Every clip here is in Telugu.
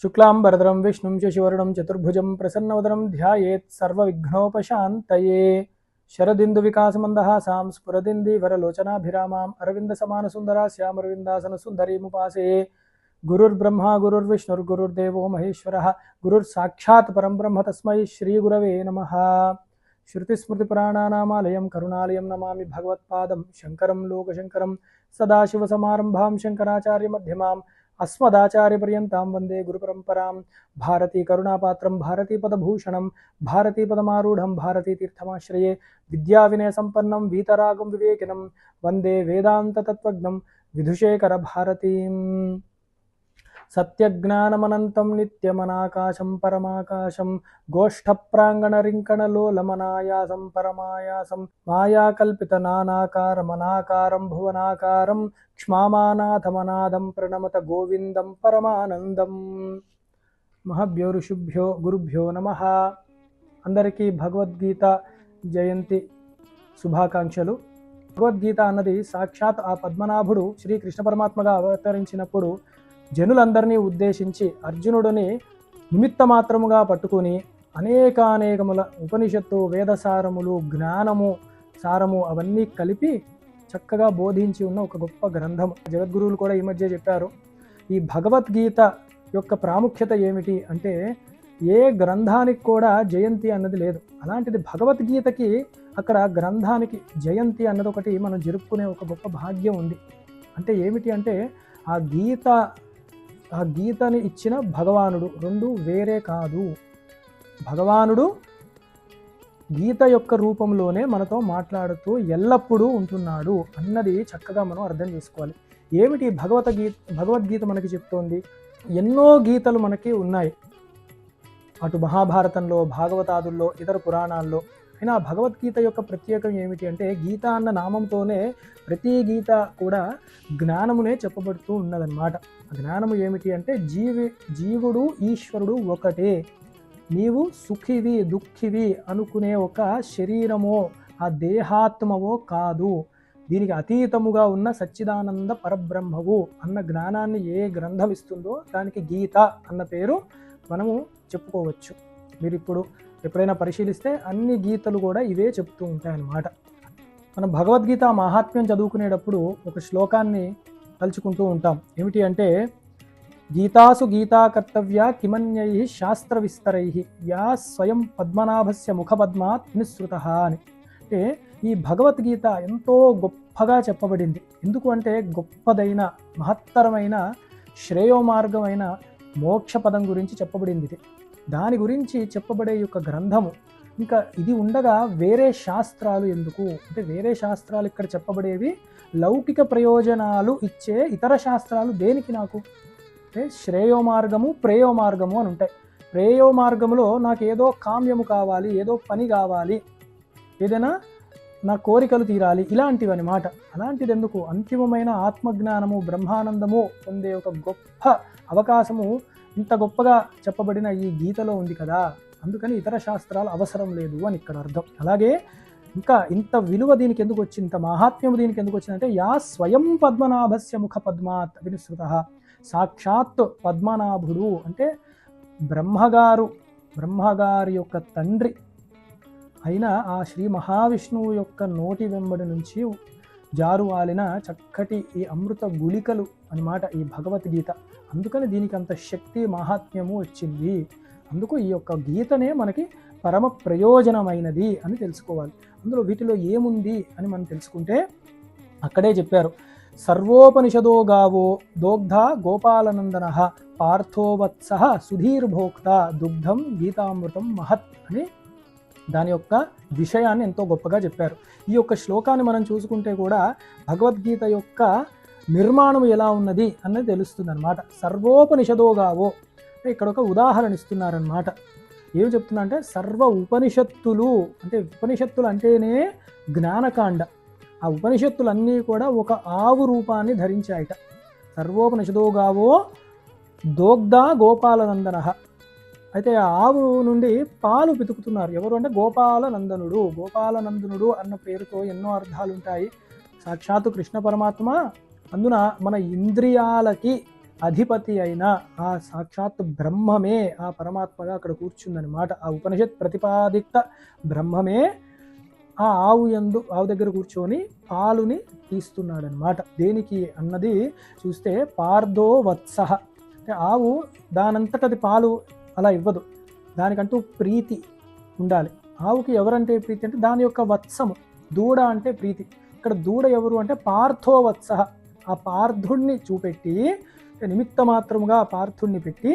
शुक्लांबरधरं विष्णुं शशिवर्णं चतुर्भुजं प्रसन्नवदनं ध्यायेत् सर्वविघ्नोपशान्तये। शरदिन्दुविकासमन्दहासां स्फुरदिन्दीवरलोचनाभिरामाम् अरविन्दसमानसुन्दरास्यामरविन्दासनसुन्दरीमुपासे। गुरुर्ब्रह्मा गुरुर्विष्णुर्गुरुर्देवो महेश्वरः गुरुर्साक्षात् परं ब्रह्म तस्मै श्रीगुरवे नमः। श्रुतिस्मृतिपुराणानामालयं करुणालयं नमामि भगवत्पादं शङ्करं लोकशङ्करं सदाशिवसमारम्भां शङ्कराचार्यमध्यमाम् अस्मदाचार्यपर्यन्तां वन्दे गुरुपरम्परां। भारतीकरुणापात्रं भारतीपदभूषणं भारतीपदमारूढं भारतीतीर्थमाश्रये विद्याविनयसम्पन्नं वीतरागं विवेकिनं वन्दे वेदान्ततत्त्वज्ञं विधुशेखरभारतीम्। सत्यज्ञानमनन्तं नित्यमनाकाशं परमाकाशं गोष्ठप्राङ्गणरिङ्कणलोलमनायासं परमायासं मायाकल्पितनानाकारमनाकारं भुवनाकारं क्ष्मामानाथमनादं प्रणमत गोविन्दं परमानन्दम्। महभ्यो ऋषिभ्यो गुरुभ्यो नमः। అందరికీ భగవద్గీత జయంతి శుభాకాంక్షలు. భగవద్గీత అన్నది సాక్షాత్ ఆ పద్మనాభుడు శ్రీకృష్ణ పరమాత్మగా అవతరించినప్పుడు జనులందరినీ ఉద్దేశించి అర్జునుడిని నిమిత్త మాత్రముగా పట్టుకుని అనేకానేకముల ఉపనిషత్తు వేదసారములు జ్ఞానము సారము అవన్నీ కలిపి చక్కగా బోధించి ఉన్న ఒక గొప్ప గ్రంథము. జగద్గురువులు కూడా ఈ మధ్య చెప్పారు, ఈ భగవద్గీత యొక్క ప్రాముఖ్యత ఏమిటి అంటే ఏ గ్రంథానికి కూడా జయంతి అన్నది లేదు. అలాంటిది భగవద్గీతకి అక్కడ గ్రంథానికి జయంతి అన్నది ఒకటి మనం జరుపుకునే ఒక గొప్ప భాగ్యం ఉంది. అంటే ఏమిటి అంటే ఆ గీతని ఇచ్చిన భగవానుడు, రెండు వేరే కాదు. భగవానుడు గీత యొక్క రూపంలోనే మనతో మాట్లాడుతూ ఎల్లప్పుడూ ఉంటున్నాడు అన్నది చక్కగా మనం అర్థం చేసుకోవాలి. ఏమిటి భగవద్గీత మనకి చెప్తోంది? ఎన్నో గీతలు మనకి ఉన్నాయి, అటు మహాభారతంలో, భాగవతాదుల్లో, ఇతర పురాణాల్లో. అయినా భగవద్గీత యొక్క ప్రత్యేకం ఏమిటి అంటే గీత అన్న నామంతోనే ప్రతి గీత కూడా జ్ఞానమునే చెప్పబడుతూ ఉన్నదన్నమాట. ఆ జ్ఞానము ఏమిటి అంటే జీవుడు ఈశ్వరుడు ఒకటే. నీవు సుఖివి దుఃఖివి అనుకునే ఒక శరీరమో ఆ దేహాత్మవో కాదు, దీనికి అతీతముగా ఉన్న సచ్చిదానంద పరబ్రహ్మవు అన్న జ్ఞానాన్ని ఏ గ్రంథం ఇస్తుందో దానికి గీత అన్న పేరు మనము చెప్పుకోవచ్చు. మీరు ఇప్పుడు ఎప్పుడైనా పరిశీలిస్తే అన్ని గీతలు కూడా ఇవే చెప్తూ ఉంటాయన్నమాట. మనం భగవద్గీత మహాత్మ్యం చదువుకునేటప్పుడు ఒక శ్లోకాన్ని తలుచుకుంటూ ఉంటాం. ఏమిటి అంటే గీతాసు గీతా కర్తవ్య కిమన్యై శాస్త్ర విస్తరై యా స్వయం పద్మనాభస్య ముఖపద్మాత్ నిస్సృత అని. అంటే ఈ భగవద్గీత ఎంతో గొప్పగా చెప్పబడింది. ఎందుకు అంటే గొప్పదైన మహత్తరమైన శ్రేయోమార్గమైన మోక్ష పదం గురించి చెప్పబడింది. దాని గురించి చెప్పబడే యొక్క గ్రంథము. ఇంకా ఇది ఉండగా వేరే శాస్త్రాలు ఎందుకు అంటే వేరే శాస్త్రాలు ఇక్కడ చెప్పబడేవి లౌకిక ప్రయోజనాలు ఇచ్చే ఇతర శాస్త్రాలు దేనికి నాకు అంటే శ్రేయోమార్గము ప్రేయోమార్గము అని ఉంటాయి. ప్రేయోమార్గములో నాకు ఏదో కామ్యము కావాలి, ఏదో పని కావాలి, ఏదైనా నా కోరికలు తీరాలి, ఇలాంటివి అన్నమాట. అలాంటిది ఎందుకు? అంతిమమైన ఆత్మజ్ఞానము బ్రహ్మానందము పొందే ఒక గొప్ప అవకాశము ఇంత గొప్పగా చెప్పబడిన ఈ గీతలో ఉంది కదా, అందుకని ఇతర శాస్త్రాలు అవసరం లేదు అని ఇక్కడ అర్థం. అలాగే ఇంకా ఇంత విలువ దీనికి ఎందుకు వచ్చింది, ఇంత మహాత్మ్యము దీనికి ఎందుకు వచ్చిందంటే యా స్వయం పద్మనాభస్య ముఖ పద్మాత్ వినిసృత. సాక్షాత్ పద్మనాభుడు అంటే బ్రహ్మగారి యొక్క తండ్రి అయిన ఆ శ్రీ మహావిష్ణువు యొక్క నోటి వెంబడి నుంచి జారువాలిన చక్కటి ఈ అమృత గుళికలు అన్నమాట ఈ భగవద్గీత. అందుకని దీనికి అంత శక్తి మహాత్మ్యము వచ్చింది. అందుకు ఈ యొక్క గీతనే మనకి పరమ ప్రయోజనమైనది అని తెలుసుకోవాలి. అందులో వీటిలో ఏముంది అని మనం తెలుసుకుంటే అక్కడే చెప్పారు, సర్వోపనిషదో గావో దోగ్ధ గోపాలనందన పార్థోవత్స సుధీర్భోక్త దుగ్ధం గీతామృతం మహత్ అని దాని యొక్క విషయాన్ని ఎంతో గొప్పగా చెప్పారు. ఈ యొక్క శ్లోకాన్ని మనం చూసుకుంటే కూడా భగవద్గీత యొక్క నిర్మాణం ఎలా ఉన్నది అన్నది తెలుస్తుంది అనమాట. సర్వోపనిషదో గావో ఇక్కడ ఒక ఉదాహరణ ఇస్తున్నారనమాట. ఏమి చెప్తున్నా అంటే సర్వ ఉపనిషత్తులు అంటే ఉపనిషత్తులు అంటేనే జ్ఞానకాండ. ఆ ఉపనిషత్తులన్నీ కూడా ఒక ఆవు రూపాన్ని ధరించాయిట. సర్వోపనిషదో గావో దోగ్ధ గోపాలనందన. అయితే ఆ ఆవు నుండి పాలు పితుకుతున్నారు ఎవరు అంటే గోపాలనందనుడు. గోపాలనందనుడు అన్న పేరుతో ఎన్నో అర్థాలు ఉంటాయి. సాక్షాత్తు కృష్ణ పరమాత్మ అందున మన ఇంద్రియాలకి అధిపతి అయిన ఆ సాక్షాత్ బ్రహ్మమే, ఆ పరమాత్మగా అక్కడ కూర్చుందనమాట. ఆ ఉపనిషత్ ప్రతిపాదిత బ్రహ్మమే ఆ ఆవు దగ్గర కూర్చొని పాలుని తీస్తున్నాడనమాట. దేనికి అన్నది చూస్తే పార్థో వత్సః, అంటే ఆవు దానంతటది పాలు అలా ఇవ్వదు, దానికంటూ ప్రీతి ఉండాలి. ఆవుకి ఎవరంటే ప్రీతి అంటే దాని యొక్క వత్సము, దూడ అంటే ప్రీతి. ఇక్కడ దూడ ఎవరు అంటే పార్థో వత్సః, ఆ పార్థుణ్ణి చూపెట్టి నిమిత్త మాత్రముగా ఆ పార్థుణ్ణి పెట్టి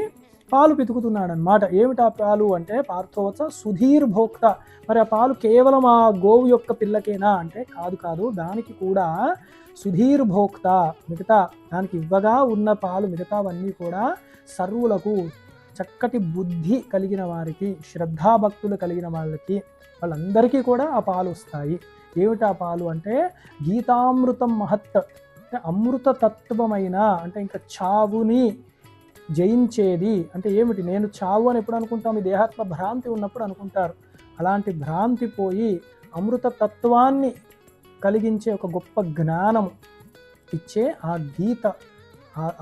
పాలు పితుకుతున్నాడనమాట. ఏమిటా పాలు అంటే పార్థోవత్స సుధీర్ భోక్త. మరి ఆ పాలు కేవలం ఆ గోవు యొక్క పిల్లకేనా అంటే కాదు, దానికి కూడా సుధీర్ భోక్త, మిగతా దానికి ఇవ్వగా ఉన్న పాలు మిగతావన్నీ కూడా సర్వులకు, చక్కటి బుద్ధి కలిగిన వారికి, శ్రద్ధాభక్తులు కలిగిన వాళ్ళందరికీ కూడా ఆ పాలు వస్తాయి. ఏమిటా పాలు అంటే గీతామృతం మహత్, అంటే అమృత తత్వమైన, అంటే ఇంకా చావుని జయించేది అంటే ఏమిటి, నేను చావు అని ఎప్పుడు అనుకుంటాం, ఈ దేహాత్మ భ్రాంతి ఉన్నప్పుడు అనుకుంటారు. అలాంటి భ్రాంతి పోయి అమృత తత్వాన్ని కలిగించే ఒక గొప్ప జ్ఞానం ఇచ్చే ఆ గీత,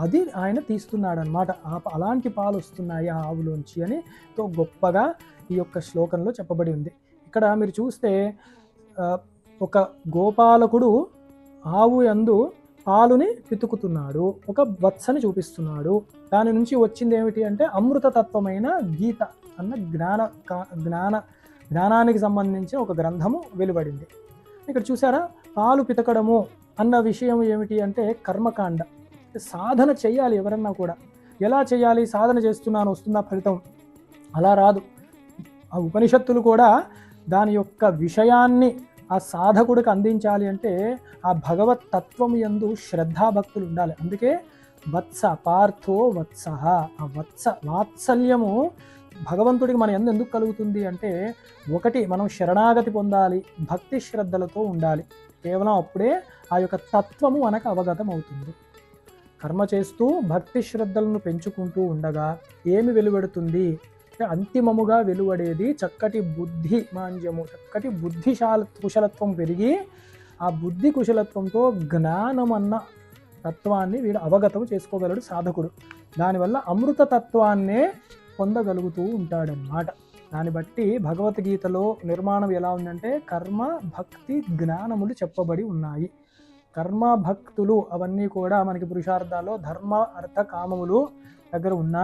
అది ఆయన తీస్తున్నాడనమాట. అలాంటి పాలు వస్తున్నాయి ఆ ఆవులోంచి అని తో గొప్పగా ఈ యొక్క శ్లోకంలో చెప్పబడి ఉంది. ఇక్కడ మీరు చూస్తే ఒక గోపాలకుడు ఆవు యందు పాలుని పితుకుతున్నాడు, ఒక వత్సని చూపిస్తున్నాడు. దాని నుంచి వచ్చింది ఏమిటి అంటే అమృతతత్వమైన గీత అన్న జ్ఞానానికి సంబంధించిన ఒక గ్రంథము వెలువడింది. ఇక్కడ చూసారా, పాలు పితకడము అన్న విషయం ఏమిటి అంటే కర్మకాండ. సాధన చేయాలి ఎవరన్నా కూడా. ఎలా చేయాలి, సాధన చేస్తున్నాను వస్తుందా ఫలితం, అలా రాదు. ఆ ఉపనిషత్తులు కూడా దాని యొక్క విషయాన్ని ఆ సాధకుడికి అందించాలి అంటే ఆ భగవత్ తత్వం యందు శ్రద్ధాభక్తులు ఉండాలి. అందుకే వత్స, పార్థో వత్సః, ఆ వాత్సల్యము భగవంతుడికి మన యందు ఎందుకు కలుగుతుంది అంటే, ఒకటి మనం శరణాగతి పొందాలి, భక్తి శ్రద్ధలతో ఉండాలి. కేవలం అప్పుడే ఆ యొక్క తత్వము మనకు అవగతం అవుతుంది. కర్మ చేస్తూ భక్తి శ్రద్ధలను పెంచుకుంటూ ఉండగా ఏమి వెలువడుతుంది, అంతిమముగా వెలువడేది చక్కటి బుద్ధి మాంద్యము, చక్కటి కుశలత్వం పెరిగి ఆ బుద్ధి కుశలత్వంతో జ్ఞానం అన్న తత్వాన్ని వీడు అవగతం చేసుకోగలడు సాధకుడు. దానివల్ల అమృత తత్వాన్నే పొందగలుగుతూ ఉంటాడనమాట. దాన్ని బట్టి భగవద్గీతలో నిర్మాణం ఎలా ఉందంటే కర్మ, భక్తి, జ్ఞానములు చెప్పబడి ఉన్నాయి. కర్మ, భక్తులు అవన్నీ కూడా మనకి పురుషార్థాల్లో ధర్మ, అర్థ, కామములు దగ్గర ఉన్న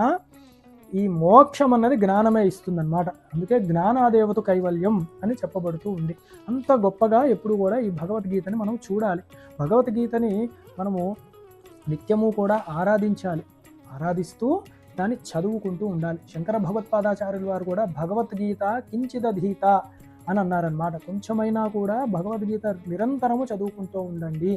ఈ మోక్షం అన్నది జ్ఞానమే ఇస్తుందన్నమాట. అందుకే జ్ఞానాదేవత కైవల్యం అని చెప్పబడుతూ ఉంది. అంత గొప్పగా ఎప్పుడు కూడా ఈ భగవద్గీతని మనం చూడాలి. భగవద్గీతని మనము నిత్యము కూడా ఆరాధించాలి, ఆరాధిస్తూ దాన్ని చదువుకుంటూ ఉండాలి. శంకర భగవత్పాదాచార్యుల వారు కూడా భగవద్గీత కించిదధీత అని అన్నారనమాట. కొంచెమైనా కూడా భగవద్గీత నిరంతరము చదువుకుంటూ ఉండండి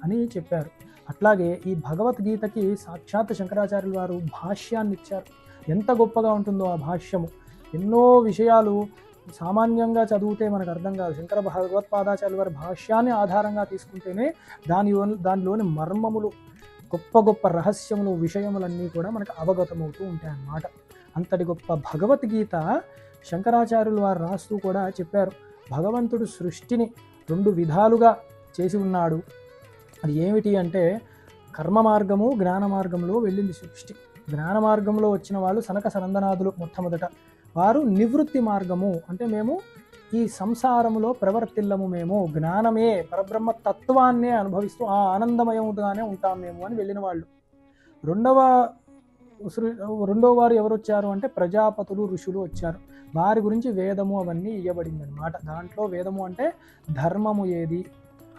అని చెప్పారు. అట్లాగే ఈ భగవద్గీతకి సాక్షాత్ శంకరాచార్యుల వారు భాష్యాన్ని ఇచ్చారు. ఎంత గొప్పగా ఉంటుందో ఆ భాష్యము. ఎన్నో విషయాలు సామాన్యంగా చదివితే మనకు అర్థం కాదు. శంకర భగవత్పాదాచార్యుల వారి భాష్యాన్ని ఆధారంగా తీసుకుంటేనే దానిలోని మర్మములు, గొప్ప గొప్ప రహస్యములు, విషయములన్నీ కూడా మనకు అవగతమవుతూ ఉంటాయన్నమాట. అంతటి గొప్ప భగవద్గీత శంకరాచార్యులు వారు రాస్తూ కూడా చెప్పారు, భగవంతుడు సృష్టిని 2 విధాలుగా చేసి ఉన్నాడు. అది ఏమిటి అంటే కర్మ మార్గము, జ్ఞాన మార్గంలో వెళ్ళింది సృష్టి. జ్ఞాన మార్గంలో వచ్చిన వాళ్ళు సనక సనందనాదులు మొట్టమొదట. వారు నివృత్తి మార్గము, అంటే మేము ఈ సంసారములో ప్రవర్తిల్లము, మేము జ్ఞానమే పరబ్రహ్మ తత్వాన్నే అనుభవిస్తూ ఆ ఆనందమయముగానే ఉంటాం మేము అని వెళ్ళిన వాళ్ళు. రెండవ వారు ఎవరు వచ్చారు అంటే ప్రజాపతులు, ఋషులు వచ్చారు. వారి గురించి వేదము అవన్నీ ఇవ్వబడింది అనమాట. దాంట్లో వేదము అంటే ధర్మము ఏది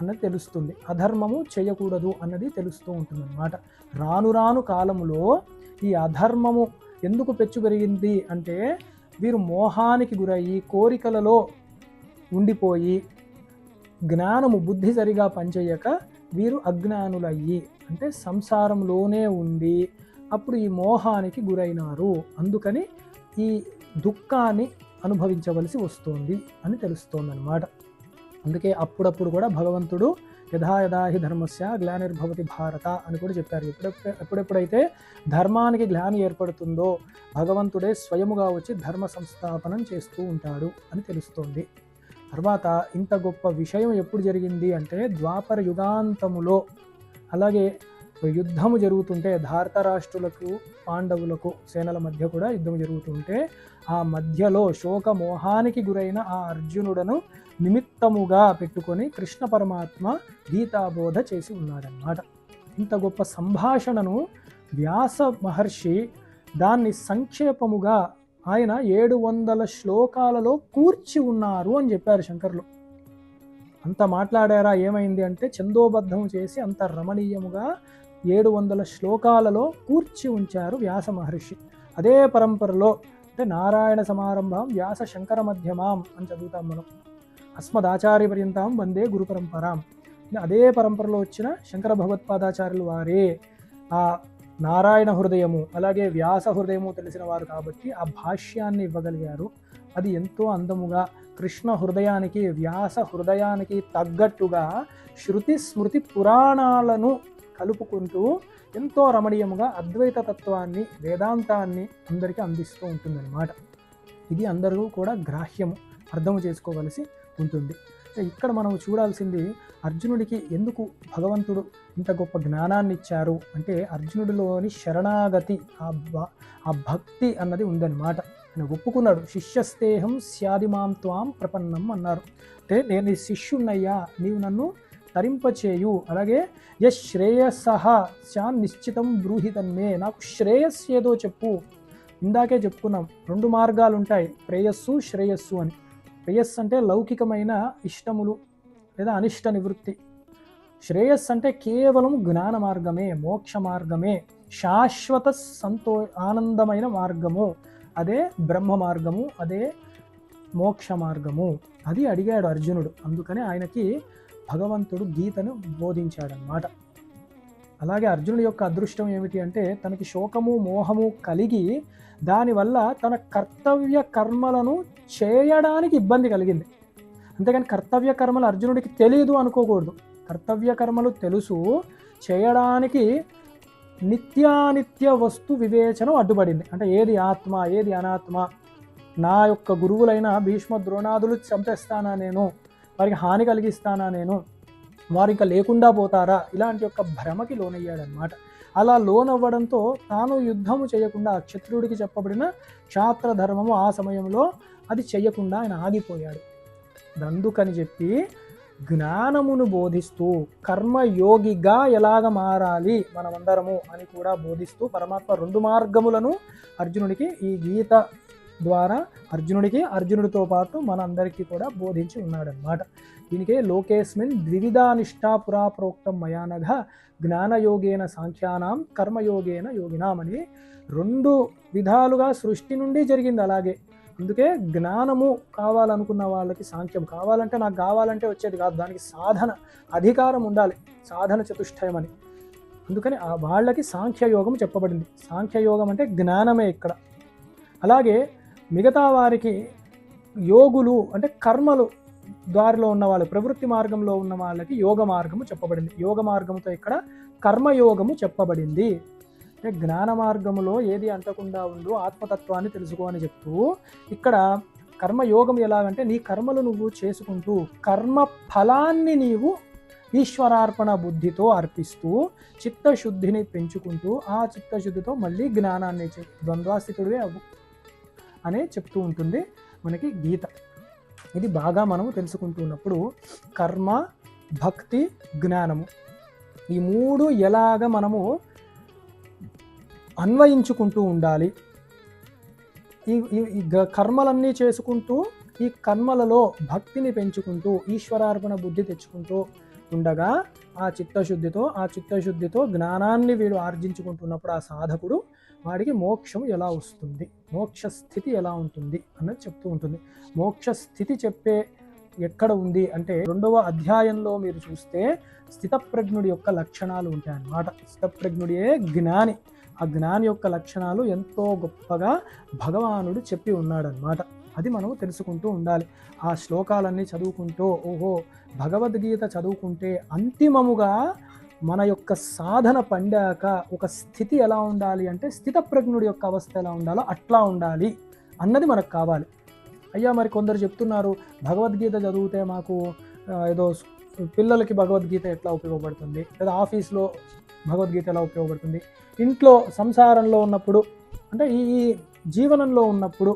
అన్నది తెలుస్తుంది, అధర్మము చేయకూడదు అన్నది తెలుస్తూ ఉంటుంది అనమాట. రాను రాను కాలములో ఈ అధర్మము ఎందుకు పెచ్చు పెరిగింది అంటే వీరు మోహానికి గురయ్యి కోరికలలో ఉండిపోయి జ్ఞానము, బుద్ధి సరిగా పనిచేయక వీరు అజ్ఞానులయ్యి, అంటే సంసారంలోనే ఉండి అప్పుడు ఈ మోహానికి గురైనారు. అందుకని ఈ దుఃఖాన్ని అనుభవించవలసి వస్తుంది అని తెలుస్తోంది అన్నమాట. అందుకే అప్పుడప్పుడు కూడా భగవంతుడు యథా యథా హి ధర్మస్య గ్లానిర్భవతి భారత అని కూడా చెప్పారు. ఎప్పుడెప్పుడైతే ధర్మానికి గ్లాని ఏర్పడుతుందో భగవంతుడే స్వయముగా వచ్చి ధర్మ సంస్థాపనం చేస్తూ ఉంటాడు అని తెలుస్తోంది. తర్వాత ఇంత గొప్ప విషయం ఎప్పుడు జరిగింది అంటే ద్వాపర యుగాంతములో. అలాగే యుద్ధము జరుగుతుంటే ధార్తరాష్ట్రులకు పాండవులకు సేనల మధ్య కూడా యుద్ధం జరుగుతుంటే ఆ మధ్యలో శోకమోహానికి గురైన ఆ అర్జునుడను నిమిత్తముగా పెట్టుకొని కృష్ణ పరమాత్మ గీతాబోధ చేసి ఉన్నాడన్నమాట. ఇంత గొప్ప సంభాషణను వ్యాస మహర్షి దాన్ని సంక్షేపముగా ఆయన 700 శ్లోకాలలో కూర్చి ఉన్నారు అని చెప్పారు శంకర్లు. అంత మాట్లాడారా, ఏమైంది అంటే ఛందోబద్ధం చేసి అంత రమణీయముగా 700 శ్లోకాలలో కూర్చి ఉంచారు వ్యాస మహర్షి. అదే పరంపరలో అంటే నారాయణ సమారంభం వ్యాస శంకర మధ్యమాం అని చదువుతాం మనం. అస్మదాచార్య పర్యంతం వందే గురు పరంపరాం. అదే పరంపరలో వచ్చిన శంకర భగవత్పాదాచార్యులు వారే ఆ నారాయణ హృదయము అలాగే వ్యాస హృదయము తెలిసిన వారు కాబట్టి ఆ భాష్యాన్ని ఇవ్వగలిగారు. అది ఎంతో అందముగా కృష్ణ హృదయానికి వ్యాస హృదయానికి తగ్గట్టుగా శృతి స్మృతి పురాణాలను కలుపుకుంటూ ఎంతో రమణీయముగా అద్వైత తత్వాన్ని వేదాంతాన్ని అందరికీ అందిస్తూ ఉంటుందన్నమాట. ఇది అందరూ కూడా గ్రాహ్యము అర్థం చేసుకోవలసి ఉంటుంది. ఇక్కడ మనం చూడాల్సింది అర్జునుడికి ఎందుకు భగవంతుడు ఇంత గొప్ప జ్ఞానాన్ని ఇచ్చారు అంటే అర్జునుడిలోని శరణాగతి ఆ భక్తి అన్నది ఉందన్నమాట. ఆయన ఒప్పుకున్నాడు. శిష్యస్తేహం స్యాదిమాం త్వాం ప్రపన్నం అన్నారు. అంటే నేను నీ శిష్యున్నయ్యా, నీవు నన్ను తరింపచేయు, అలాగే శ్రేయస్సహ శాన్ నిశ్చితం బ్రూహితన్మే, నాకు శ్రేయస్సు ఏదో చెప్పు. ఇందాకే చెప్పుకున్నాం 2 మార్గాలు ఉంటాయి, ప్రేయస్సు శ్రేయస్సు అని. ప్రేయస్సు అంటే లౌకికమైన ఇష్టములు లేదా అనిష్ట నివృత్తి. శ్రేయస్సు అంటే కేవలం జ్ఞాన మార్గమే, మోక్ష మార్గమే, శాశ్వత ఆనందమైన మార్గము, అదే బ్రహ్మ మార్గము, అదే మోక్ష మార్గము. అది అడిగాడు అర్జునుడు. అందుకనే ఆయనకి భగవంతుడు గీతను బోధించాడనమాట. అలాగే అర్జునుడి యొక్క అదృష్టం ఏమిటి అంటే తనకి శోకము మోహము కలిగి దానివల్ల తన కర్తవ్య కర్మలను చేయడానికి ఇబ్బంది కలిగింది. అంతేగాని కర్తవ్య కర్మలు అర్జునుడికి తెలియదు అనుకోకూడదు. కర్తవ్య కర్మలు తెలుసు, చేయడానికి నిత్యానిత్య వస్తు వివేచనం అడ్డుపడింది. అంటే ఏది ఆత్మ ఏది అనాత్మ, నా యొక్క గురువులైన భీష్మ ద్రోణాదులు చంపేస్తానా నేను, వారికి హాని కలిగిస్తానా నేను, వారు ఇంకా లేకుండా పోతారా, ఇలాంటి యొక్క భ్రమకి లోనయ్యాడనమాట. అలా లోనవ్వడంతో తాను యుద్ధము చేయకుండా క్షత్రుడికి చెప్పబడిన క్షాత్ర ధర్మము ఆ సమయంలో అది చేయకుండా ఆయన ఆగిపోయాడు. అందుకని చెప్పి జ్ఞానమును బోధిస్తూ కర్మయోగిగా ఎలాగ మారాలి మనమందరము అని కూడా బోధిస్తూ పరమాత్మ 2 మార్గములను అర్జునుడికి ఈ గీత ద్వారా అర్జునుడితో పాటు మనందరికీ కూడా బోధించి ఉన్నాడనమాట. దీనికే లోకేస్మిన్ ద్వివిధానిష్టా పురా ప్రోక్తం మయానఘ జ్ఞానయోగేన సాంఖ్యానాం కర్మయోగేన యోగినాం అని 2 విధాలుగా సృష్టి నుండి జరిగింది. అలాగే అందుకే జ్ఞానము కావాలనుకున్న వాళ్ళకి సాంఖ్యం కావాలంటే నాకు కావాలంటే వచ్చేది కాదు, దానికి సాధన అధికారం ఉండాలి, సాధన చతుష్టయం అని. అందుకని వాళ్ళకి సాంఖ్యయోగం చెప్పబడింది. సాంఖ్యయోగం అంటే జ్ఞానమే ఇక్కడ. అలాగే మిగతా వారికి యోగులు అంటే కర్మలు దారిలో ఉన్న వాళ్ళు, ప్రవృత్తి మార్గంలో ఉన్న వాళ్ళకి యోగ మార్గము చెప్పబడింది. యోగ మార్గముతో ఇక్కడ కర్మయోగము చెప్పబడింది. అంటే జ్ఞాన మార్గములో ఏది అంటకుండా ఉందో ఆత్మతత్వాన్ని తెలుసుకో అని చెప్తూ ఇక్కడ కర్మయోగం ఎలాగంటే నీ కర్మలు నువ్వు చేసుకుంటూ కర్మ ఫలాన్ని నీవు ఈశ్వరార్పణ బుద్ధితో అర్పిస్తూ చిత్తశుద్ధిని పెంచుకుంటూ ఆ చిత్తశుద్ధితో మళ్ళీ జ్ఞానాన్ని ద్వంద్వాస్థితుడివే అవ్వు అనే చెప్తూ ఉంటుంది మనకి గీత. ఇది బాగా మనము తెలుసుకుంటూ ఉన్నప్పుడు కర్మ భక్తి జ్ఞానము ఈ 3 ఎలాగ మనము అన్వయించుకుంటూ ఉండాలి. ఈ కర్మలన్నీ చేసుకుంటూ ఈ కర్మలలో భక్తిని పెంచుకుంటూ ఈశ్వరార్పణ బుద్ధి తెచ్చుకుంటూ ఉండగా ఆ చిత్తశుద్ధితో జ్ఞానాన్ని వీడు ఆర్జించుకుంటున్నప్పుడు ఆ సాధకుడు వాడికి మోక్షం ఎలా వస్తుంది, మోక్ష స్థితి ఎలా ఉంటుంది అన్నది చెప్తూ ఉంటుంది. మోక్ష స్థితి చెప్పే ఎక్కడ ఉంది అంటే 2వ అధ్యాయంలో మీరు చూస్తే స్థితప్రజ్ఞుడి యొక్క లక్షణాలు ఉంటాయన్నమాట. స్థితప్రజ్ఞుడియే జ్ఞాని. ఆ జ్ఞాని యొక్క లక్షణాలు ఎంతో గొప్పగా భగవానుడు చెప్పి ఉన్నాడనమాట. అది మనం తెలుసుకుంటూ ఉండాలి. ఆ శ్లోకాలన్నీ చదువుకుంటూ ఓహో భగవద్గీత చదువుకుంటే అంతిమముగా మన యొక్క సాధన పండాక ఒక స్థితి ఎలా ఉండాలి అంటే స్థితప్రజ్ఞుడి యొక్క అవస్థ ఎలా ఉండాలో అట్లా ఉండాలి అన్నది మనకు కావాలి. అయ్యా మరి కొందరు చెప్తున్నారు భగవద్గీత చదివితే మాకు ఏదో పిల్లలకి భగవద్గీత ఎట్లా ఉపయోగపడుతుంది, లేదా ఆఫీస్లో భగవద్గీత ఎలా ఉపయోగపడుతుంది, ఇంట్లో సంసారంలో ఉన్నప్పుడు, అంటే ఈ జీవనంలో ఉన్నప్పుడు,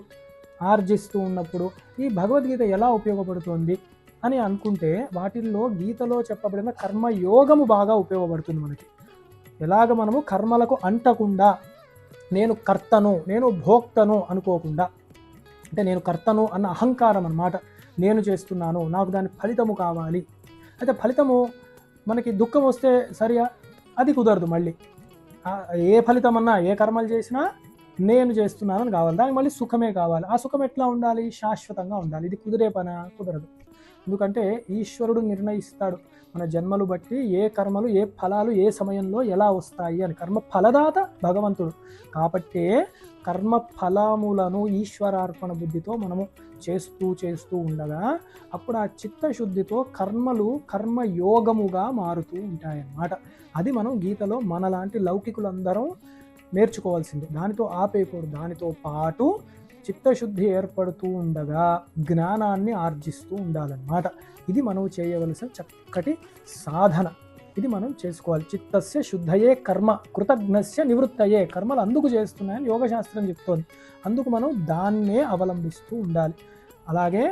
ఆర్జిస్తూ ఉన్నప్పుడు ఈ భగవద్గీత ఎలా ఉపయోగపడుతుంది అని అనుకుంటే, వాటిల్లో గీతలో చెప్పబడిన కర్మయోగము బాగా ఉపయోగపడుతుంది మనకి. ఎలాగ మనము కర్మలకు అంటకుండా, నేను కర్తను, నేను భోక్తను అనుకోకుండా, అంటే నేను కర్తను అన్న అహంకారం అన్నమాట, నేను చేస్తున్నాను, నాకు దాని ఫలితము కావాలి. అయితే ఫలితము మనకి దుఃఖం వస్తే సరియా, అది కుదరదు. మళ్ళీ ఏ ఫలితం అన్నా, ఏ కర్మలు చేసినా నేను చేస్తున్నానని కావాలి, దానికి మళ్ళీ సుఖమే కావాలి. ఆ సుఖం ఎట్లా ఉండాలి? శాశ్వతంగా ఉండాలి. ఇది కుదిరే పనా? కుదరదు. ఎందుకంటే ఈశ్వరుడు నిర్ణయిస్తాడు మన జన్మలు బట్టి ఏ కర్మలు, ఏ ఫలాలు ఏ సమయంలో ఎలా వస్తాయి అని. కర్మ ఫలదాత భగవంతుడు కాబట్టే కర్మ ఫలములను ఈశ్వరార్పణ బుద్ధితో మనము చేస్తూ ఉండగా అప్పుడు ఆ చిత్తశుద్ధితో కర్మలు కర్మయోగముగా మారుతూ ఉంటాయన్నమాట. అది మనం గీతలో మనలాంటి లౌకికులందరం నేర్చుకోవాల్సింది. దానితో ఆపేయకూడదు. దానితో పాటు చిత్తశుద్ధి ఏర్పడుతూ ఉండగా జ్ఞానాన్ని ఆర్జిస్తూ ఉండాలన్నమాట. ఇది మనం చేయవలసిన చక్కటి సాధన. ఇది మనం చేసుకోవాలి. చిత్తస్య శుద్ధయే కర్మ కృతజ్ఞస్య నివృత్తయే. కర్మలు అందుకు చేస్తున్నాయని యోగశాస్త్రం చెప్తోంది. అందుకు మనం దాన్నే అవలంబిస్తూ ఉండాలి. అలాగే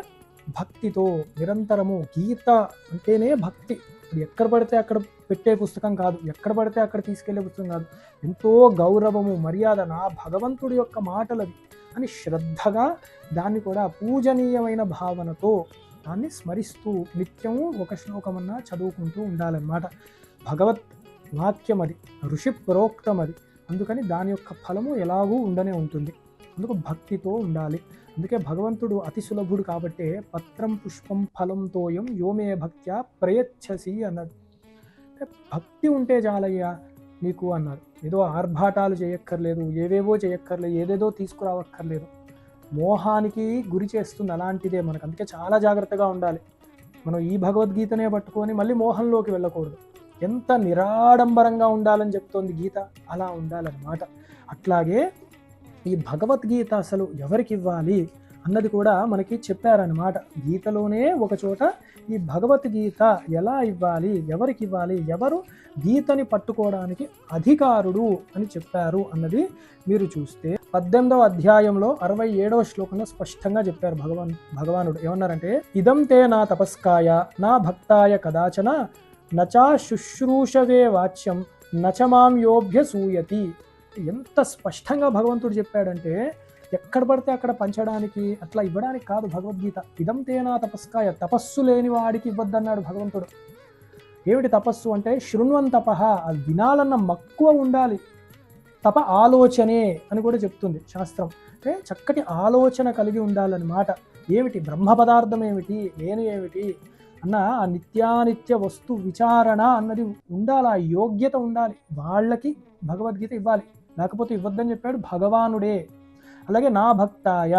భక్తితో నిరంతరము, గీత అంటేనే భక్తి. అది ఎక్కడ పడితే అక్కడ పెట్టే పుస్తకం కాదు, ఎక్కడ పడితే అక్కడ తీసుకెళ్లే పుస్తకం కాదు. ఎంతో గౌరవము, మర్యాద, నా భగవంతుడి యొక్క మాటలవి అని శ్రద్ధగా, దాన్ని కూడా పూజనీయమైన భావనతో దాన్ని స్మరిస్తూ నిత్యము ఒక శ్లోకమన్నా చదువుకుంటూ ఉండాలన్నమాట. భగవత్ వాక్యం అది, ఋషి ప్రోక్తం అది. అందుకని దాని యొక్క ఫలము ఎలాగూ ఉండనే ఉంటుంది. అందుకు భక్తితో ఉండాలి. అందుకే భగవంతుడు అతి సులభుడు కాబట్టే పత్రం పుష్పం ఫలం తోయం యోమే భక్త్యా ప్రయచ్చసి అన్నాడు. భక్తి ఉంటే చాలయ్యా నీకు అన్నాడు. ఏదో ఆర్భాటాలు చేయక్కర్లేదు, ఏవేవో చేయక్కర్లేదు, ఏదేదో తీసుకురావక్కర్లేదు. మోహానికి గురి చేస్తుంది అలాంటిదే మనకు. అందుకే చాలా జాగ్రత్తగా ఉండాలి. మనం ఈ భగవద్గీతనే పట్టుకొని మళ్ళీ మోహంలోకి వెళ్ళకూడదు. ఎంత నిరాడంబరంగా ఉండాలని చెప్తోంది గీత, అలా ఉండాలన్నమాట. అట్లాగే ఈ భగవద్గీత అసలు ఎవరికి ఇవ్వాలి అన్నది కూడా మనకి చెప్పారన్నమాట. గీతలోనే ఒక చోట ఈ భగవద్గీత ఎలా ఇవ్వాలి, ఎవరికి ఇవ్వాలి, ఎవరు గీతని పట్టుకోవడానికి అధికారుడు అని చెప్పారు అన్నది మీరు చూస్తే 18వ అధ్యాయంలో 67వ శ్లోకంలో స్పష్టంగా చెప్పారు భగవానుడు. ఏమన్నారంటే, ఇదం తే నా తపస్కాయ నా భక్తాయ కదాచన నచా శుశ్రూషవే వాచ్యం నచమాం యోభ్యసూయతి. ఎంత స్పష్టంగా భగవంతుడు చెప్పాడంటే, ఎక్కడ పడితే అక్కడ పంచడానికి, అట్లా ఇవ్వడానికి కాదు భగవద్గీత. ఇదం తేనా తపస్కాయ, తపస్సు లేని వాడికి ఇవ్వద్దన్నాడు భగవంతుడు. ఏమిటి తపస్సు అంటే? శృణ్వన్ తపః, అది వినాలన్న మక్కువ ఉండాలి. తప ఆలోచనే అని కూడా చెప్తుంది శాస్త్రం. అంటే చక్కటి ఆలోచన కలిగి ఉండాలన్నమాట. ఏమిటి బ్రహ్మ పదార్థం ఏమిటి, నేను ఏమిటి అన్న ఆ నిత్యానిత్య వస్తు విచారణ అన్నది ఉండాలి. ఆ యోగ్యత ఉండాలి. వాళ్ళకి భగవద్గీత ఇవ్వాలి, లేకపోతే ఇవ్వద్దని చెప్పాడు భగవానుడే. అలాగే నా భక్తాయ,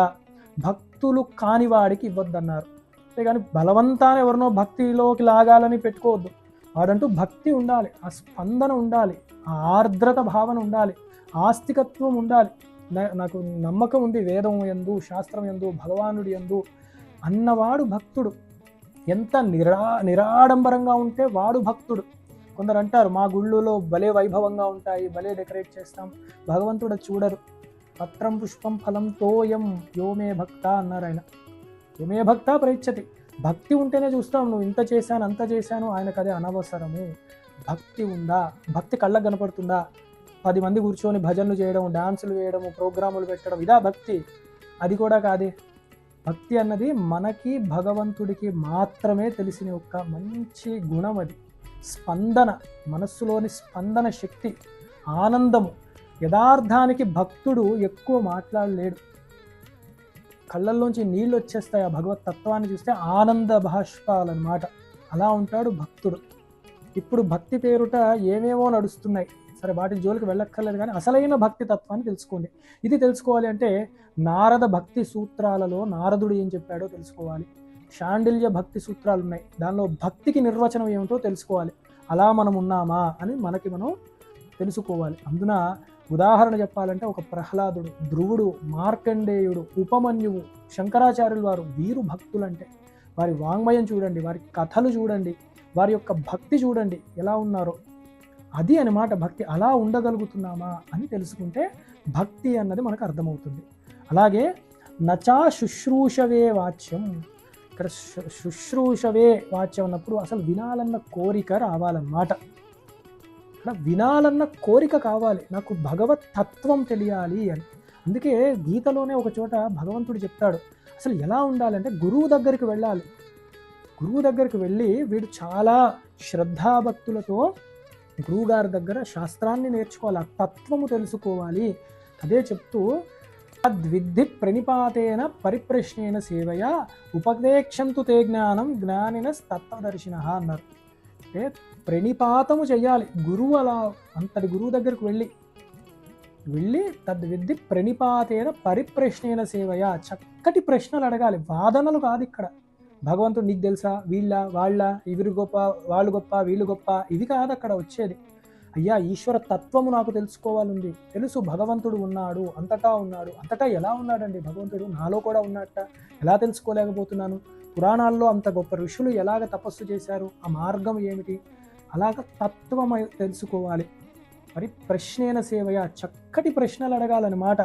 భక్తులు కానివాడికి ఇవ్వద్దన్నారు. అంతేగాని బలవంతాన ఎవరినో భక్తిలోకి లాగాలని పెట్టుకోవద్దు. వాడంటూ భక్తి ఉండాలి, ఆ స్పందన ఉండాలి, ఆ ఆర్ద్రత భావన ఉండాలి, ఆస్తికత్వం ఉండాలి. నాకు నమ్మకం ఉంది వేదం యందు, శాస్త్రం యందు, భగవానుడి యందు అన్నవాడు భక్తుడు. ఎంత నిరాడంబరంగా ఉంటే వాడు భక్తుడు. కొందరు అంటారు, మా గుళ్ళులో భలే వైభవంగా ఉంటాయి, భలే డెకరేట్ చేస్తాం, భగవంతుడు చూడరు. పత్రం పుష్పం ఫలం తోయం యోమే భక్త అన్నారు ఆయన. యోమే భక్త ప్రయచ్చతి. భక్తి ఉంటేనే చూస్తాం, నువ్వు ఇంత చేశాను అంత చేశాను, ఆయనకు అదే అనవసరము. భక్తి ఉందా? భక్తి కళ్ళకు కనపడుతుందా? 10 మంది కూర్చొని భజనలు చేయడం, డాన్సులు వేయడము, ప్రోగ్రాములు పెట్టడం, ఇదా భక్తి? అది కూడా కాదే. భక్తి అన్నది మనకి భగవంతుడికి మాత్రమే తెలిసిన ఒక మంచి గుణం. అది స్పందన, మనస్సులోని స్పందన శక్తి, ఆనందము. యథార్థానికి భక్తుడు ఎక్కువ మాట్లాడలేడు. కళ్ళల్లోంచి నీళ్ళు వచ్చేస్తాయి ఆ భగవత్ తత్వాన్ని చూస్తే, ఆనంద బాష్పాలన్నమాట. అలా ఉంటాడు భక్తుడు. ఇప్పుడు భక్తి పేరుట ఏమేమో నడుస్తున్నాయి, సరే వాటి జోలికి వెళ్ళక్కర్లేదు. కానీ అసలైన భక్తి తత్వాన్ని తెలుసుకోండి. ఇది తెలుసుకోవాలి అంటే నారద భక్తి సూత్రాలలో నారదుడు ఏం చెప్పాడో తెలుసుకోవాలి. శాండిల్య భక్తి సూత్రాలు ఉన్నాయి, దానిలో భక్తికి నిర్వచనం ఏమిటో తెలుసుకోవాలి. అలా మనం ఉన్నామా అని మనకి మనం తెలుసుకోవాలి. అందున ఉదాహరణ చెప్పాలంటే ఒక ప్రహ్లాదుడు, ధ్రువుడు, మార్కండేయుడు, ఉపమన్యువు, శంకరాచార్యులు వారు, వీరు భక్తులంటే. వారి వాంగ్మయం చూడండి, వారి కథలు చూడండి, వారి యొక్క భక్తి చూడండి ఎలా ఉన్నారో. అది అన్నమాట భక్తి. అలా ఉండగలుగుతున్నామా అని తెలుసుకుంటే భక్తి అన్నది మనకు అర్థమవుతుంది. అలాగే నచా శుశ్రూషవే వాచ్యం, ఇక్కడ శుశ్రూషవే వాచ్యం అన్నప్పుడు అసలు వినాలన్న కోరిక రావాలన్నమాట. ఇక్కడ వినాలన్న కోరిక కావాలి, నాకు భగవత్ తత్వం తెలియాలి అని. అందుకే గీతలోనే ఒక చోట భగవంతుడు చెప్తాడు అసలు ఎలా ఉండాలంటే గురువు దగ్గరికి వెళ్ళాలి. గురువు దగ్గరికి వెళ్ళి వీడు చాలా శ్రద్ధాభక్తులతో గురువుగారి దగ్గర శాస్త్రాన్ని నేర్చుకోవాలి, ఆ తత్వము తెలుసుకోవాలి. అదే చెప్తూ తద్విద్ధి ప్రణిపాతేన పరిప్రశ్నేన సేవయ ఉపదేక్షంతు తే జ్ఞానం జ్ఞానిన తత్వదర్శిన అన్నారు. అంటే ప్రణిపాతము చెయ్యాలి గురువు, అలా అంతటి గురువు దగ్గరకు వెళ్ళి తద్విద్ధి ప్రణిపాతేన పరిప్రశ్నేన సేవయ, చక్కటి ప్రశ్నలు అడగాలి, వాదనలు కాదు. ఇక్కడ భగవంతుడు నీకు తెలుసా, వాళ్ళ ఇవి గొప్ప, వాళ్ళు గొప్ప, వీళ్ళు గొప్ప, ఇవి కాదు అక్కడ వచ్చేది. అయ్యా ఈశ్వర తత్వము నాకు తెలుసుకోవాలండి, తెలుసు భగవంతుడు ఉన్నాడు, అంతటా ఉన్నాడు. అంతటా ఎలా ఉన్నాడండి భగవంతుడు? నాలో కూడా ఉన్నట్ట ఎలా తెలుసుకోలేకపోతున్నాను? పురాణాల్లో అంత గొప్ప ఋషులు ఎలాగ తపస్సు చేశారు, ఆ మార్గం ఏమిటి? అలాగ తత్వం తెలుసుకోవాలి. మరి ప్రశ్నేన సేవయ, చక్కటి ప్రశ్నలు అడగాలన్నమాట.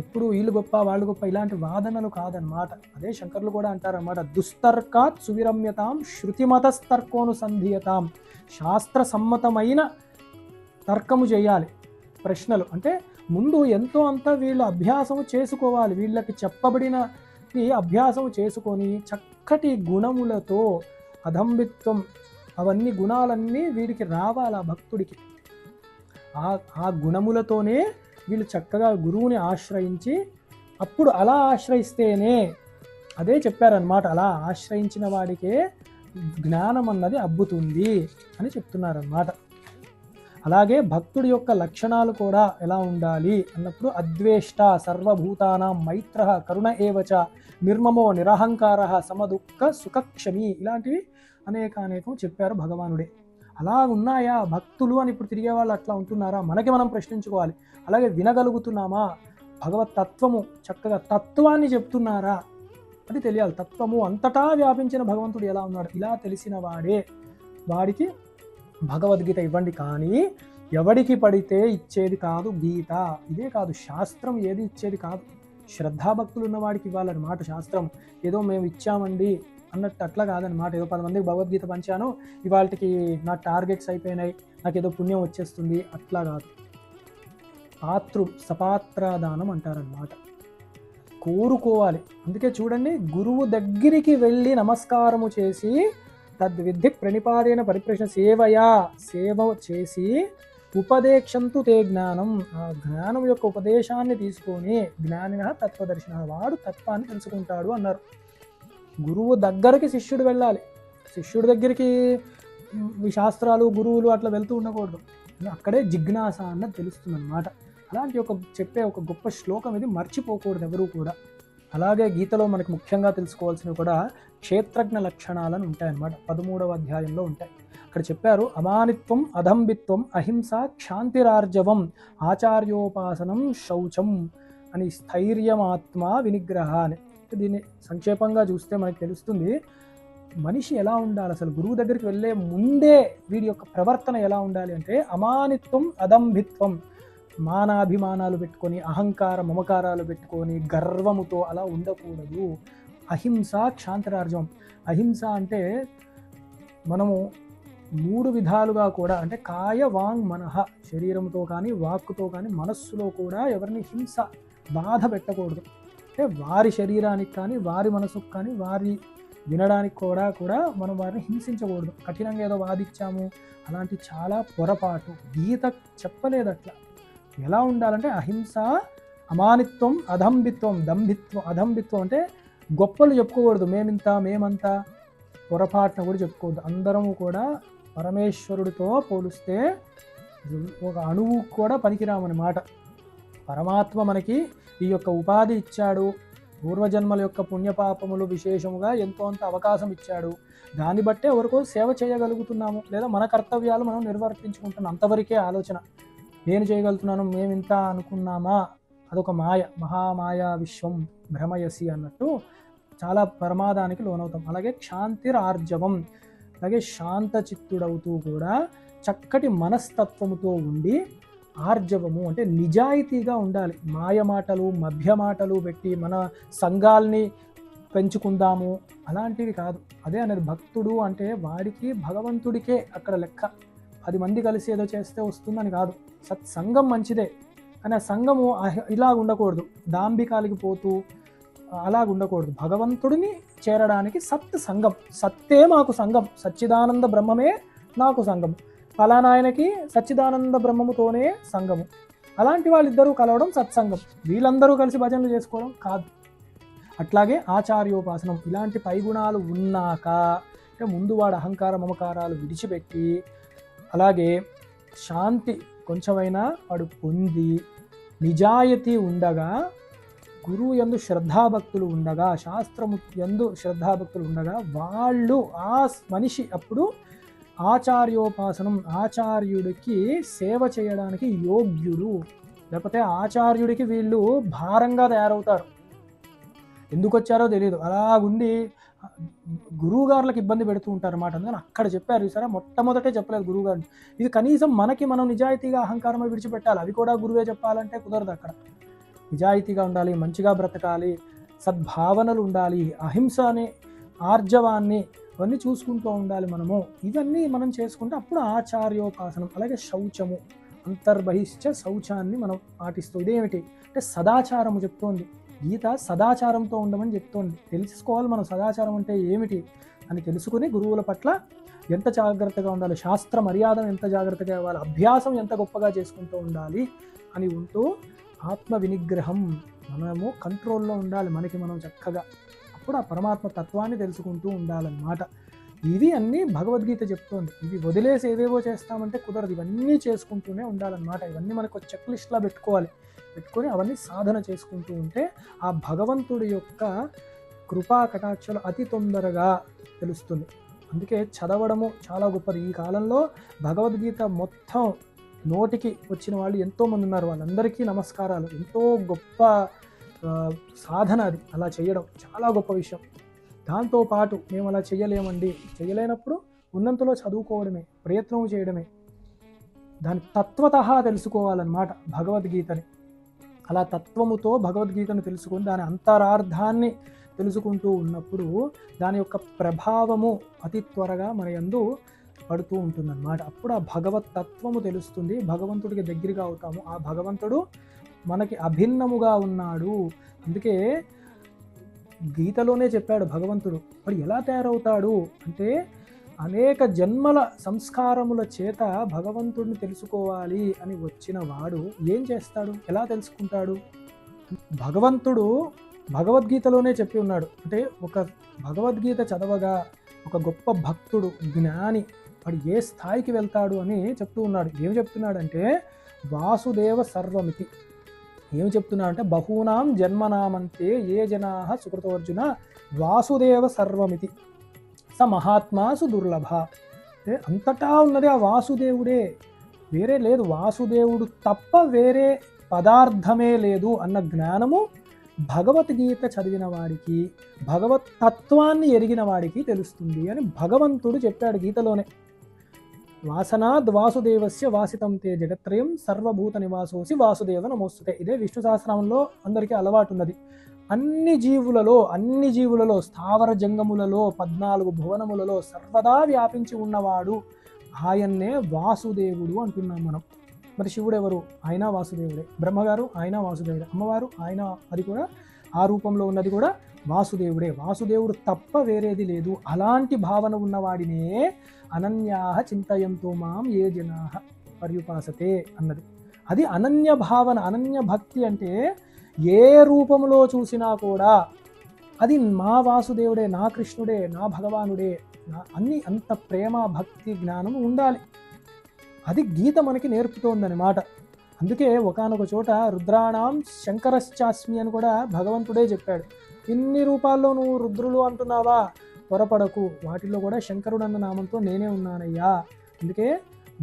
ఎప్పుడు వీళ్ళు గొప్ప, వాళ్ళు గొప్ప ఇలాంటి వాదనలు కాదనమాట. అదే శంకర్లు కూడా అంటారన్నమాట, దుస్తర్కాత్ సువిరమ్యతాం శృతిమతస్తర్కోనుసంధియతాం, శాస్త్ర సమ్మతమైన తర్కము చేయాలి. ప్రశ్నలు అంటే ముందు ఎంతో అంత వీళ్ళు అభ్యాసము చేసుకోవాలి, వీళ్ళకి చెప్పబడిన అభ్యాసం చేసుకొని చక్కటి గుణములతో అధంబిత్వం అవన్నీ గుణాలన్నీ వీడికి రావాలి ఆ భక్తుడికి. ఆ గుణములతోనే వీళ్ళు చక్కగా గురువుని ఆశ్రయించి, అప్పుడు అలా ఆశ్రయిస్తేనే, అదే చెప్పారనమాట, అలా ఆశ్రయించిన వాడికే జ్ఞానం అన్నది అబ్బుతుంది అని చెప్తున్నారన్నమాట. అలాగే భక్తుడి యొక్క లక్షణాలు కూడా ఎలా ఉండాలి అన్నప్పుడు అద్వేష్ట సర్వభూతానాం మైత్ర కరుణ ఏవచ నిర్మమో నిరహంకార సమదుఃఖ సుఖక్షమి, ఇలాంటివి అనేకం చెప్పారు భగవానుడే. అలా ఉన్నాయా భక్తులు అని ఇప్పుడు తిరిగే వాళ్ళు అట్లా ఉంటున్నారా? మనకి మనం ప్రశ్నించుకోవాలి. అలాగే వినగలుగుతున్నామా? భగవత్ తత్వము చక్కగా తత్వాన్ని చెప్తున్నారా అది తెలియాలి. తత్వము అంతటా వ్యాపించిన భగవంతుడు ఎలా ఉన్నాడు, ఇలా తెలిసిన వాడికి భగవద్గీత ఇవ్వండి. కానీ ఎవడికి పడితే ఇచ్చేది కాదు గీత, ఇదే కాదు శాస్త్రం ఏది ఇచ్చేది కాదు. శ్రద్ధాభక్తులు ఉన్నవాడికి ఇవ్వాలన్నమాట శాస్త్రం. ఏదో మేము ఇచ్చామండి అన్నట్టు అట్లా కాదనమాట. ఏదో 10 మందికి భగవద్గీత పంచాను, ఇవాళకి నా టార్గెట్స్ అయిపోయినాయి, నాకు ఏదో పుణ్యం వచ్చేస్తుంది, అట్లా కాదు. సపాత్రదానం అంటారనమాట, కోరుకోవాలి. అందుకే చూడండి, గురువు దగ్గరికి వెళ్ళి నమస్కారము చేసి తద్విద్ధి ప్రణిపాదేన పరిప్రశ్న సేవ చేసి ఉపదేక్షంతు తే జ్ఞానం, ఆ జ్ఞానం యొక్క ఉపదేశాన్ని తీసుకొని జ్ఞానిన తత్వదర్శన, వాడు తత్వాన్ని తెలుసుకుంటాడు అన్నారు. గురువు దగ్గరికి శిష్యుడు వెళ్ళాలి. శిష్యుడి దగ్గరికి ఈ శాస్త్రాలు గురువులు అట్లా వెళ్తూ ఉండకూడదు. అక్కడే జిజ్ఞాస అన్నది తెలుస్తుంది అన్నమాట. అలాంటి చెప్పే ఒక గొప్ప శ్లోకం ఇది, మర్చిపోకూడదు ఎవరు కూడా. అలాగే గీతలో మనకు ముఖ్యంగా తెలుసుకోవాల్సినవి కూడా క్షేత్రజ్ఞ లక్షణాలను ఉంటాయన్నమాట. 13వ అధ్యాయంలో ఉంటాయి. అక్కడ చెప్పారు, అమానిత్వం అధంబిత్వం అహింస క్షాంతిరార్జవం ఆచార్యోపాసనం శౌచం అని, స్థైర్యమాత్మ వినిగ్రహ అని. దీన్ని సంక్షేపంగా చూస్తే మనకు తెలుస్తుంది మనిషి ఎలా ఉండాలి. అసలు గురువు దగ్గరికి వెళ్ళే ముందే వీడి యొక్క ప్రవర్తన ఎలా ఉండాలి అంటే, అమానిత్వం అదంభిత్వం, మానాభిమానాలు పెట్టుకొని, అహంకార మమకారాలు పెట్టుకొని, గర్వముతో అలా ఉండకూడదు. అహింస క్షాంతిరార్జవం, అహింస అంటే మనము 3 విధాలుగా కూడా, అంటే కాయ వాంగ్ మనః, శరీరంతో కానీ వాక్కుతో కానీ మనస్సులో కూడా ఎవరిని హింస బాధ పెట్టకూడదు. అంటే వారి శరీరానికి కానీ వారి మనసుకు కానీ వారి వినడానికి కూడా మనం వారిని హింసించకూడదు. కఠినంగా ఏదో వాదించాము అలాంటి చాలా పొరపాటు. గీత చెప్పలేదు అట్లా. ఎలా ఉండాలంటే అహింస, అమానిత్వం, అధంభిత్వం. అధంభిత్వం అంటే గొప్పలు చెప్పుకోకూడదు, మేమింత మేమంతా, పొరపాటున కూడా చెప్పుకోవద్దు. అందరము కూడా పరమేశ్వరుడితో పోలిస్తే ఒక అణువు కూడా పనికిరామన్నమాట. పరమాత్మ మనకి ఈ యొక్క ఉపాధి ఇచ్చాడు, పూర్వజన్మల యొక్క పుణ్యపాపములు విశేషముగా ఎంతో అంత అవకాశం ఇచ్చాడు. దాన్ని బట్టే ఎవరికో సేవ చేయగలుగుతున్నాము, లేదా మన కర్తవ్యాలు మనం నిర్వర్తించుకుంటున్నాం. అంతవరకే ఆలోచన. నేను చేయగలుగుతున్నాను, మేమింత అనుకున్నామా, అదొక మాయ, మహామాయా విశ్వం భ్రమయసి అన్నట్టు చాలా ప్రమాదానికి లోనవుతాం. అలాగే క్షాంతిరార్జవం, అలాగే శాంత చిత్తుడవుతూ కూడా చక్కటి మనస్తత్వముతో ఉండి ఆర్జవము అంటే నిజాయితీగా ఉండాలి. మాయ మాటలు మభ్య మాటలు పెట్టి మన సంఘాల్ని పెంచుకుందాము అలాంటివి కాదు. అదే అనేది భక్తుడు అంటే వాడికి భగవంతుడికే అక్కడ లెక్క. 10 మంది కలిసి ఏదో చేస్తే వస్తుందని కాదు. సత్సంగం మంచిదే, కానీ ఆ సంఘము ఇలా ఉండకూడదు, దాంభికాలకి పోతూ అలాగ ఉండకూడదు. భగవంతుడిని చేరడానికి సత్ సంఘం, సత్తే మాకు సంఘం, సచ్చిదానంద బ్రహ్మమే నాకు సంఘం, ఫలానా ఆయనకి సచ్చిదానంద బ్రహ్మముతోనే సంఘము. అలాంటి వాళ్ళిద్దరూ కలవడం సత్సంగం. వీళ్ళందరూ కలిసి భజనలు చేసుకోవడం కాదు. అట్లాగే ఆచార్యోపాసనం, ఇలాంటి పైగుణాలు ఉన్నాక అంటే ముందు వాడు అహంకార మమకారాలు విడిచిపెట్టి, అలాగే శాంతి కొంచెమైనా వాడు పొంది, నిజాయితీ ఉండగా, గురువు యందు శ్రద్ధాభక్తులు ఉండగా, శాస్త్రము యందు శ్రద్ధాభక్తులు ఉండగా, వాళ్ళు ఆ మనిషి అప్పుడు ఆచార్యోపాసనం, ఆచార్యుడికి సేవ చేయడానికి యోగ్యుడు. లేకపోతే ఆచార్యుడికి వీళ్ళు భారంగా తయారవుతారు. ఎందుకు వచ్చారో తెలియదు, అలాగుండి గురువుగారులకు ఇబ్బంది పెడుతూ ఉంటారు అన్నమాట. అందుకని అక్కడ చెప్పారు సరే, మొట్టమొదటే చెప్పలేదు గురువుగారిని. ఇది కనీసం మనకి మనం నిజాయితీగా అహంకారమే విడిచిపెట్టాలి. అవి కూడా గురువే చెప్పాలంటే కుదరదు. అక్కడ నిజాయితీగా ఉండాలి, మంచిగా బ్రతకాలి, సద్భావనలు ఉండాలి, అహింస అనే ఆర్జవాన్ని అవన్నీ చూసుకుంటూ ఉండాలి మనము. ఇవన్నీ మనం చేసుకుంటే అప్పుడు ఆచార్యోపాసనం. అలాగే శౌచము, అంతర్బహిష్ట శౌచాన్ని మనం పాటిస్తూ, ఇదేమిటి అంటే సదాచారము చెప్తోంది గీత. సదాచారంతో ఉండమని చెప్తోంది. తెలుసుకోవాలి మనం సదాచారం అంటే ఏమిటి అని తెలుసుకుని గురువుల పట్ల ఎంత జాగ్రత్తగా ఉండాలి, శాస్త్ర మర్యాదను ఎంత జాగ్రత్తగా ఇవ్వాలి, అభ్యాసం ఎంత గొప్పగా చేసుకుంటూ ఉండాలి అని ఉంటూ ఆత్మ వినిగ్రహం, మనము కంట్రోల్లో ఉండాలి మనకి మనం చక్కగా. అప్పుడు ఆ పరమాత్మ తత్వాన్ని తెలుసుకుంటూ ఉండాలన్నమాట. ఇవి అన్నీ భగవద్గీత చెప్తోంది. ఇవి వదిలేసి ఏవేవో చేస్తామంటే కుదరదు. ఇవన్నీ చేసుకుంటూనే ఉండాలన్నమాట. ఇవన్నీ మనకు చెక్ లిస్ట్లా పెట్టుకొని అవన్నీ సాధన చేసుకుంటూ ఉంటే ఆ భగవంతుడి యొక్క కృపా కటాక్షలు అతి తొందరగా తెలుస్తుంది. అందుకే చదవడము చాలా గొప్పది. ఈ కాలంలో భగవద్గీత మొత్తం నోటికి వచ్చిన వాళ్ళు ఎంతోమంది ఉన్నారు. వాళ్ళందరికీ నమస్కారాలు. ఎంతో గొప్ప సాధన అది. అలా చేయడం చాలా గొప్ప విషయం. దాంతోపాటు మేము అలా చేయలేమండి, చేయలేనప్పుడు ఉన్నంతలో చదువుకోవడమే, ప్రయత్నం చేయడమే, దాని తత్వతః తెలుసుకోవాలన్నమాట భగవద్గీతని. అలా తత్వముతో భగవద్గీతను తెలుసుకొని దాని అంతరార్థాన్ని తెలుసుకుంటూ ఉన్నప్పుడు దాని యొక్క ప్రభావము అతి త్వరగా మన యందు పడుతూ ఉంటుందన్నమాట. అప్పుడు ఆ భగవత్ తత్వము తెలుస్తుంది, భగవంతుడికి దగ్గరగా అవుతాము. ఆ భగవంతుడు మనకి అభిన్నముగా ఉన్నాడు. అందుకే గీతలోనే చెప్పాడు భగవంతుడు. వాడు ఎలా తయారవుతాడు అంటే అనేక జన్మల సంస్కారముల చేత భగవంతుడిని తెలుసుకోవాలి అని వచ్చిన వాడు ఏం చేస్తాడు, ఎలా తెలుసుకుంటాడు? భగవంతుడు భగవద్గీతలోనే చెప్పి ఉన్నాడు. అంటే ఒక భగవద్గీత చదవగా ఒక గొప్ప భక్తుడు, జ్ఞాని, వాడు ఏ స్థాయికి వెళ్తాడు అని చెప్తూ ఉన్నాడు. ఏం చెప్తున్నాడంటే వాసుదేవ సర్వమితి. ఏమి చెప్తున్నాడు అంటే బహూనాం జన్మనామంతే ఏ జనాః సుకృతోర్జున వాసుదేవ సర్వమితి స మహాత్మాసు దుర్లభ. అంటే అంతటా ఉన్నది ఆ వాసుదేవుడే, వేరే లేదు. వాసుదేవుడు తప్ప వేరే పదార్థమే లేదు అన్న జ్ఞానము భగవద్గీత చదివిన వాడికి, భగవత్ తత్వాన్ని ఎరిగిన వాడికి తెలుస్తుంది అని భగవంతుడు చెప్పాడు గీతలోనే. వాసనాద్ వాసుదేవస్య వాసితం తే జగత్రయం సర్వభూత నివాసోసి వాసుదేవ నమోస్తుతే. ఇదే విష్ణు సహస్రనామంలో అందరికీ అలవాటు ఉన్నది. అన్ని జీవులలో స్థావర జంగములలో 14 భువనములలో సర్వదా వ్యాపించి ఉన్నవాడు ఆయన్నే వాసుదేవుడు అంటున్నాం మనం. మరి శివుడు ఎవరు? ఆయన వాసుదేవుడే. బ్రహ్మగారు ఆయన వాసుదేవుడే. అమ్మవారు ఆయన, అది కూడా ఆ రూపంలో ఉన్నది కూడా వాసుదేవుడే. వాసుదేవుడు తప్ప వేరేది లేదు. అలాంటి భావన ఉన్నవాడినే అనన్యాః చింతయంతో మాం ఏ జనాః పర్యుపాసతే అన్నది. అది అనన్య భావన, అనన్య భక్తి. అంటే ఏ రూపంలో చూసినా కూడా అది మా వాసుదేవుడే, నా కృష్ణుడే, నా భగవానుడే, అన్ని అంత ప్రేమ భక్తి జ్ఞానం ఉండాలి. అది గీత మనకి నేర్పుతోందనమాట. అందుకే ఒకానొక చోట రుద్రాణం శంకరశ్చాస్మి అని కూడా భగవంతుడే చెప్పాడు. ఇన్ని రూపాల్లో నువ్వు రుద్రులు అంటున్నావా, త్వరపడకు, వాటిల్లో కూడా శంకరుడు అన్న నామంతో నేనే ఉన్నానయ్యా. అందుకే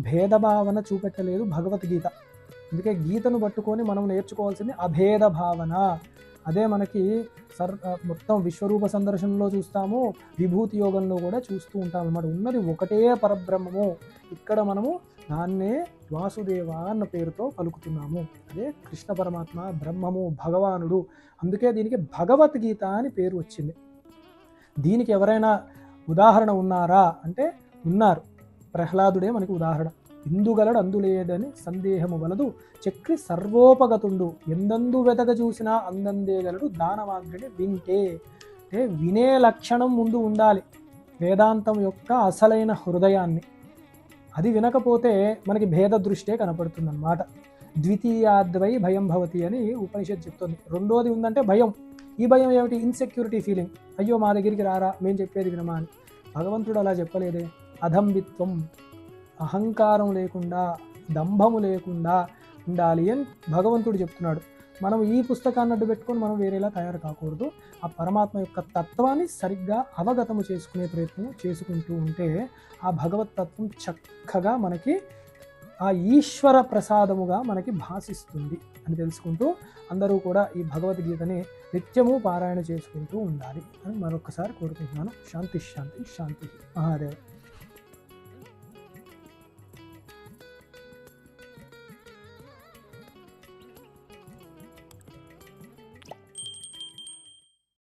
భేదభావన చూపెట్టలేదు భగవద్గీత. అందుకే గీతను పట్టుకొని మనం నేర్చుకోవాల్సింది అభేద భావన. అదే మనకి మొత్తం విశ్వరూప సందర్శనంలో చూస్తాము, విభూతి యోగంలో కూడా చూస్తూ ఉంటాం అన్నమాట. ఉన్నది ఒకటే పరబ్రహ్మము. ఇక్కడ మనము దాన్నే వాసుదేవ అన్న పేరుతో పలుకుతున్నాము. అదే కృష్ణ పరమాత్మ, బ్రహ్మము, భగవానుడు. అందుకే దీనికి భగవద్గీత అని పేరు వచ్చింది. దీనికి ఎవరైనా ఉదాహరణ ఉన్నారా అంటే ఉన్నారు. ప్రహ్లాదుడే మనకి ఉదాహరణ. ఇందుగలడు అందులేదని సందేహము వలదు, చక్రి సర్వోపగతుండు, ఎందందు వెతక చూసినా అందందేగలడు దానవాగ్ని వింటే. అంటే వినే లక్షణం ముందు ఉండాలి, వేదాంతం యొక్క అసలైన హృదయాన్ని. అది వినకపోతే మనకి భేద దృష్టే కనపడుతుందన్నమాట. ద్వితీయాద్వై భయం భవతి అని ఉపనిషత్తు చెప్తుంది. రెండోది ఉందంటే భయం. ఈ భయం ఏమిటి? Insecurity feeling. అయ్యో మా దగ్గరికి రారా, మేము చెప్పేది వినమా అని. భగవంతుడు అలా చెప్పలేదే. అధంబిత్వం, అహంకారం లేకుండా, దంభము లేకుండా ఉండాలి అని భగవంతుడు చెప్తున్నాడు. మనం ఈ పుస్తకాన్ని అడ్డు పెట్టుకొని మనం వేరేలా తయారు కాకూడదు. ఆ పరమాత్మ యొక్క తత్వాన్ని సరిగ్గా అవగతము చేసుకునే ప్రయత్నం చేసుకుంటూ ఉంటే ఆ భగవత్ తత్వం చక్కగా మనకి ఆ ఈశ్వర ప్రసాదముగా మనకి భాసిస్తుంది అని తెలుసుకుంటూ అందరూ కూడా ఈ భగవద్గీతని నిత్యము పారాయణ చేసుకుంటూ ఉండాలి అని మరొకసారి కోరుకుంటున్నాను. శాంతి శాంతి శాంతి. మహాదేవ్.